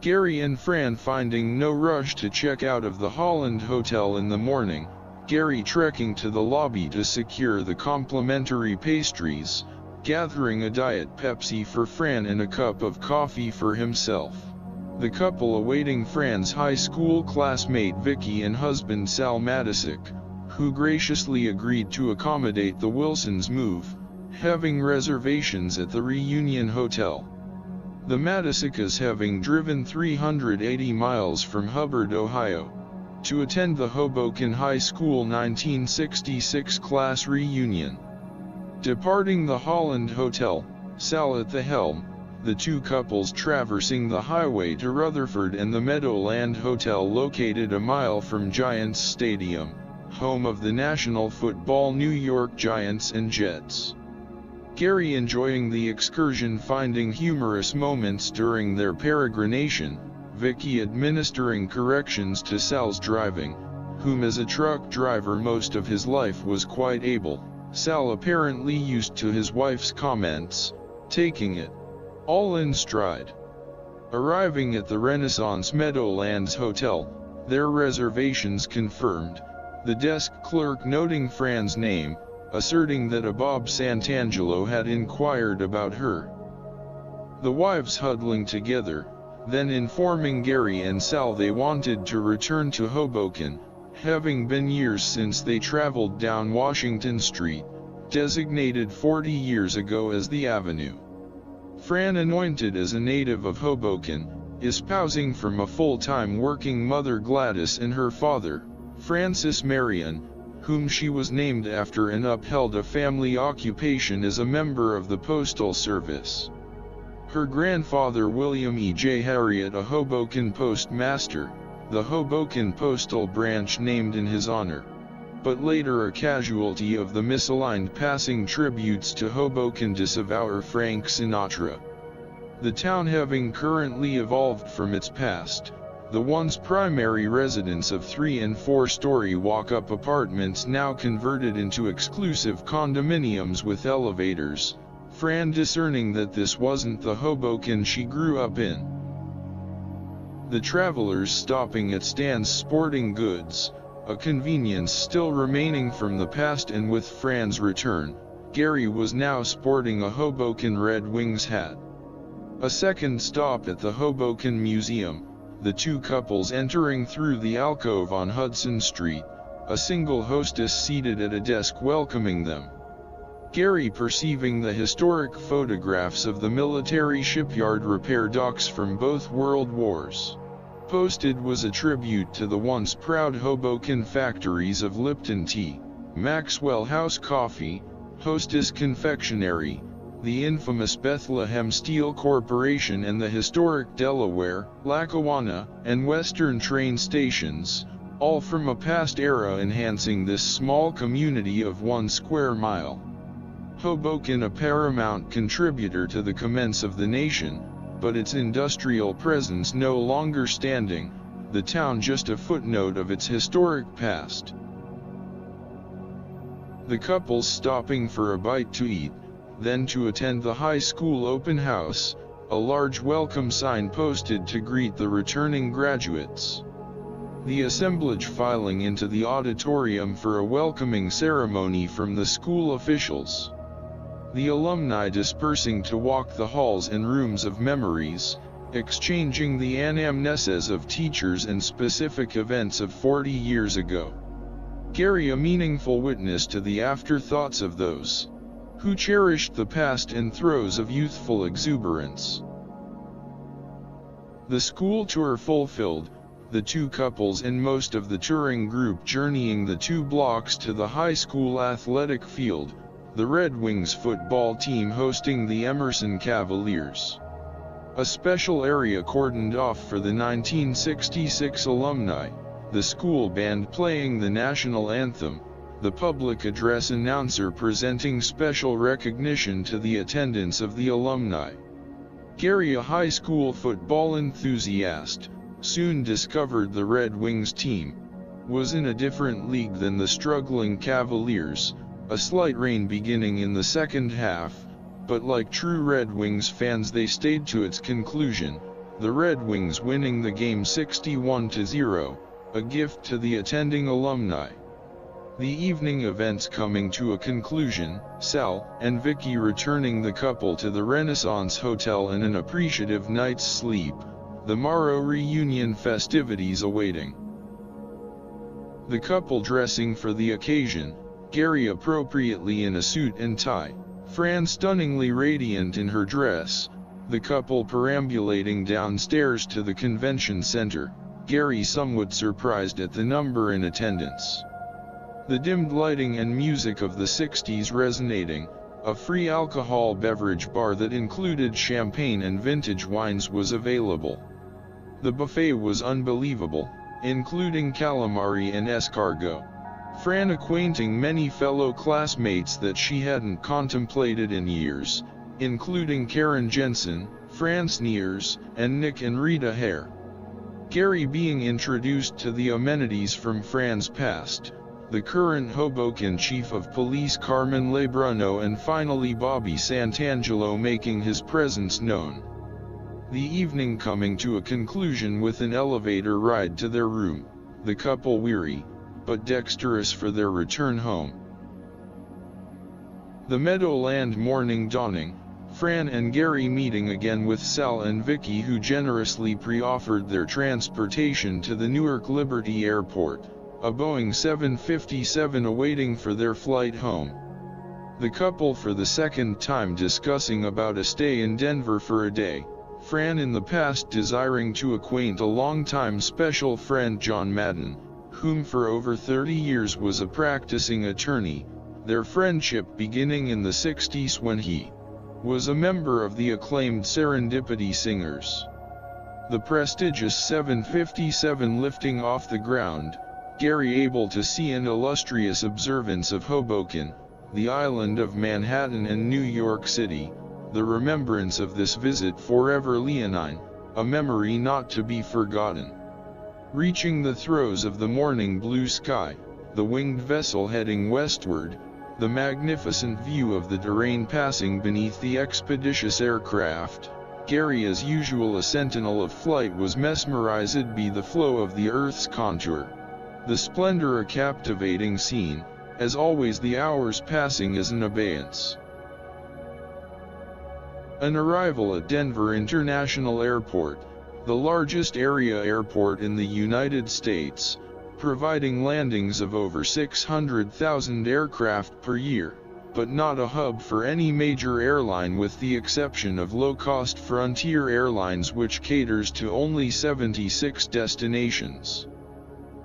Gary and Fran finding no rush to check out of the Holland Hotel in the morning, Gary trekking to the lobby to secure the complimentary pastries, gathering a Diet Pepsi for Fran and a cup of coffee for himself. The couple awaiting Fran's high school classmate Vicky and husband Sal Matisic, who graciously agreed to accommodate the Wilsons' move, having reservations at the Reunion Hotel. The Matisicas having driven 380 miles from Hubbard, Ohio, to attend the Hoboken High School 1966 class reunion. Departing the Holland Hotel, Sal at the helm, the two couples traversing the highway to Rutherford and the Meadowland Hotel located a mile from Giants Stadium, home of the National Football New York Giants and Jets. Gary enjoying the excursion, finding humorous moments during their peregrination, Vicky administering corrections to Sal's driving, whom as a truck driver most of his life was quite able, Sal apparently used to his wife's comments, taking it all in stride. Arriving at the Renaissance Meadowlands Hotel, their reservations confirmed, the desk clerk noting Fran's name, asserting that a Bob Santangelo had inquired about her. The wives huddling together, then informing Gary and Sal they wanted to return to Hoboken, having been years since they traveled down Washington Street, designated 40 years ago as the Avenue. Fran, anointed as a native of Hoboken, espousing from a full-time working mother Gladys and her father, Francis Marion, whom she was named after and upheld a family occupation as a member of the Postal Service. Her grandfather William E. J. Harriet, a Hoboken postmaster, the Hoboken Postal Branch named in his honor, but later a casualty of the misaligned passing tributes to Hoboken disavower Frank Sinatra. The town having currently evolved from its past, the once primary residence of 3- and 4-story walk-up apartments now converted into exclusive condominiums with elevators, Fran discerning that this wasn't the Hoboken she grew up in. The travelers stopping at Stan's Sporting Goods, a convenience still remaining from the past, and with Fran's return, Gary was now sporting a Hoboken Red Wings hat. A second stop at the Hoboken Museum, the two couples entering through the alcove on Hudson Street, a single hostess seated at a desk welcoming them. Gary perceiving the historic photographs of the military shipyard repair docks from both World Wars. Posted was a tribute to the once proud Hoboken factories of Lipton Tea, Maxwell House Coffee, Hostess Confectionery, the infamous Bethlehem Steel Corporation, and the historic Delaware, Lackawanna, and Western train stations, all from a past era enhancing this small community of 1 square mile. Hoboken a paramount contributor to the commerce of the nation, but its industrial presence no longer standing, the town just a footnote of its historic past. The couples stopping for a bite to eat, then to attend the high school open house, a large welcome sign posted to greet the returning graduates. The assemblage filing into the auditorium for a welcoming ceremony from the school officials. The alumni dispersing to walk the halls and rooms of memories, exchanging the anamneses of teachers and specific events of 40 years ago. Gary a meaningful witness to the afterthoughts of those who cherished the past in throes of youthful exuberance. The school tour fulfilled, the two couples and most of the touring group journeying the 2 blocks to the high school athletic field, the Red Wings football team hosting the Emerson Cavaliers. A special area cordoned off for the 1966 alumni, the school band playing the national anthem, the public address announcer presenting special recognition to the attendance of the alumni. Gary, a high school football enthusiast, soon discovered the Red Wings team was in a different league than the struggling Cavaliers, a slight rain beginning in the second half, but like true Red Wings fans they stayed to its conclusion, the Red Wings winning the game 61-0, a gift to the attending alumni. The evening events coming to a conclusion, Sal and Vicky returning the couple to the Renaissance Hotel and an appreciative night's sleep, the morrow reunion festivities awaiting. The couple dressing for the occasion, Gary appropriately in a suit and tie, Fran stunningly radiant in her dress, the couple perambulating downstairs to the convention center, Gary somewhat surprised at the number in attendance. The dimmed lighting and music of the 60s resonating, a free alcohol beverage bar that included champagne and vintage wines was available. The buffet was unbelievable, including calamari and escargot. Fran acquainting many fellow classmates that she hadn't contemplated in years, including Karen Jensen, Fran Sneers, and Nick and Rita Hare. Gary being introduced to the amenities from Fran's past, the current Hoboken Chief of Police Carmen Lebruno and finally Bobby Santangelo making his presence known. The evening coming to a conclusion with an elevator ride to their room, the couple weary, but dexterous for their return home. The Meadowland morning dawning, Fran and Gary meeting again with Sal and Vicky who generously pre-offered their transportation to the Newark Liberty Airport, a Boeing 757 awaiting for their flight home. The couple for the second time discussing about a stay in Denver for a day, Fran in the past desiring to acquaint a longtime special friend John Madden, whom for over 30 years was a practicing attorney, their friendship beginning in the 60s when he was a member of the acclaimed Serendipity Singers. The prestigious 757 lifting off the ground, Gary able to see an illustrious observance of Hoboken, the island of Manhattan and New York City, the remembrance of this visit forever leonine, a memory not to be forgotten. Reaching the throes of the morning blue sky, the winged vessel heading westward, the magnificent view of the terrain passing beneath the expeditious aircraft, Gary as usual a sentinel of flight was mesmerized by the flow of the Earth's contour. The splendor a captivating scene, as always the hours passing as an abeyance. An arrival at Denver International Airport, the largest area airport in the United States, providing landings of over 600,000 aircraft per year, but not a hub for any major airline with the exception of low-cost Frontier Airlines which caters to only 76 destinations.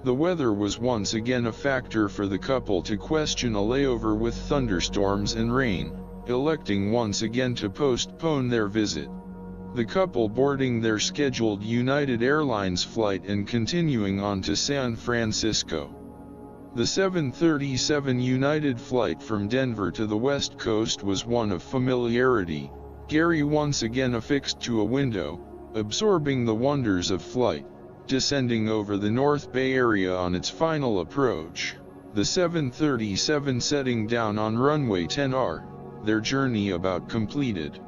The weather was once again a factor for the couple to question a layover with thunderstorms and rain, electing once again to postpone their visit. The couple boarding their scheduled United Airlines flight and continuing on to San Francisco. The 737 United flight from Denver to the West Coast was one of familiarity, Gary once again affixed to a window, absorbing the wonders of flight, descending over the North Bay Area on its final approach, the 737 setting down on runway 10R, their journey about completed.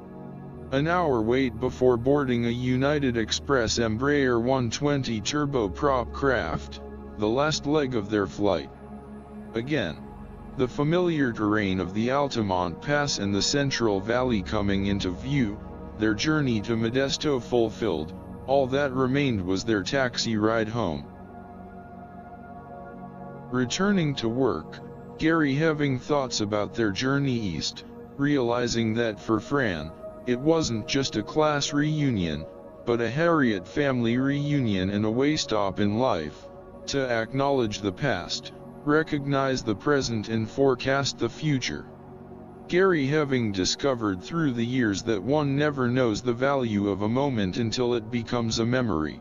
An hour wait before boarding a United Express Embraer 120 turboprop craft, the last leg of their flight. Again, the familiar terrain of the Altamont Pass and the Central Valley coming into view, their journey to Modesto fulfilled, all that remained was their taxi ride home. Returning to work, Gary having thoughts about their journey east, realizing that for Fran, it wasn't just a class reunion, but a Harriet family reunion and a way stop in life, to acknowledge the past, recognize the present and forecast the future. Gary having discovered through the years that one never knows the value of a moment until it becomes a memory.